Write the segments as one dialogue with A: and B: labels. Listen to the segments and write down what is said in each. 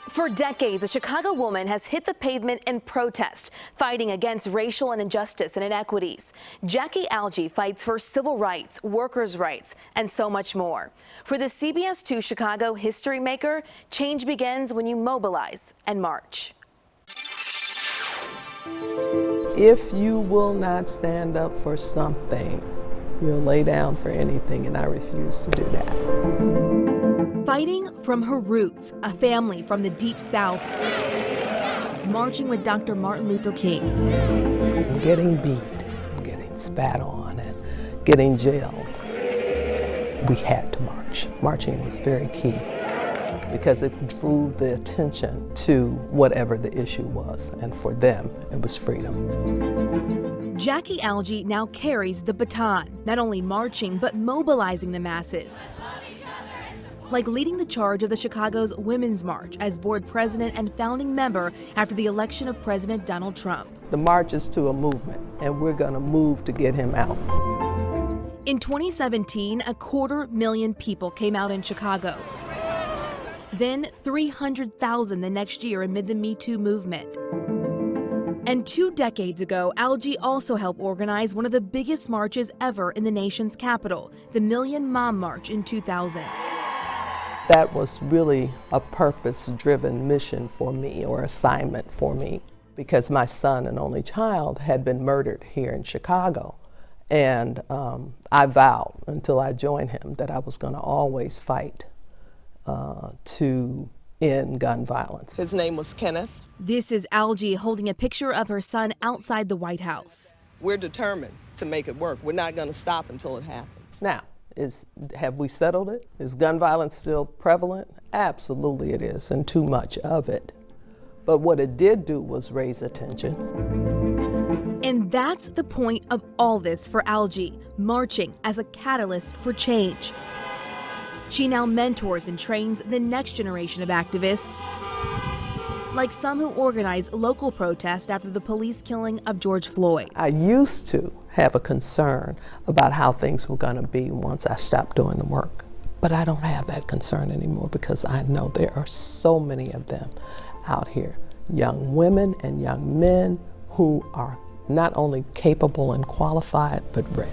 A: For decades, a Chicago woman has hit the pavement in protest, fighting against racial injustice and inequities. Jaquie Algee fights for civil rights, workers' rights, and so much more. For the CBS 2 Chicago history maker, change begins when you mobilize and march.
B: If you will not stand up for something, you'll lay down for anything, and I refuse to do that.
A: Fighting from her roots, a family from the Deep South, marching with Dr. Martin Luther King.
B: Getting beat, and getting spat on, and getting jailed. We had to march. Marching was very key because it drew the attention to whatever the issue was, and for them, it was freedom.
A: Jaquie Algee now carries the baton, not only marching, but mobilizing the masses. Like leading the charge of the Chicago's Women's March as board president and founding member after the election of President Donald Trump.
B: The march is to a movement, and we're going to move to get him out.
A: In 2017, 250,000 people came out in Chicago. Then 300,000 the next year amid the Me Too movement. And 2 decades ago, Algee also helped organize one of the biggest marches ever in the nation's capital, the Million Mom March in 2000.
B: That was really a purpose-driven mission for me, or assignment for me, because my son and only child had been murdered here in Chicago. And I vowed until I joined him that I was going to always fight to end gun violence. His name was Kenneth.
A: This is Algee holding a picture of her son outside the White House.
B: We're determined to make it work. We're not going to stop until it happens. Now, have we settled it? Is gun violence still prevalent? Absolutely it is, and too much of it. But what it did do was raise attention.
A: And that's the point of all this for Algee, marching as a catalyst for change. She now mentors and trains the next generation of activists, like some who organize local protests after the police killing of George Floyd.
B: I used to have a concern about how things were going to be once I stopped doing the work. But I don't have that concern anymore because I know there are so many of them out here, young women and young men who are not only capable and qualified, but ready.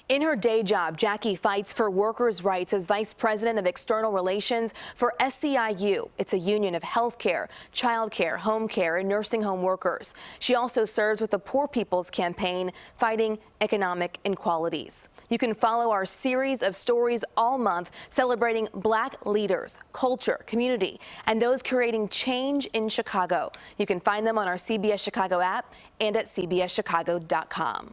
A: In her day job, Jaquie fights for workers' rights as Vice President of External Relations for SEIU. It's a union of healthcare, childcare, home care, and nursing home workers. She also serves with the Poor People's Campaign, fighting economic inequalities. You can follow our series of stories all month celebrating Black leaders, culture, community, and those creating change in Chicago. You can find them on our CBS Chicago app and at cbschicago.com.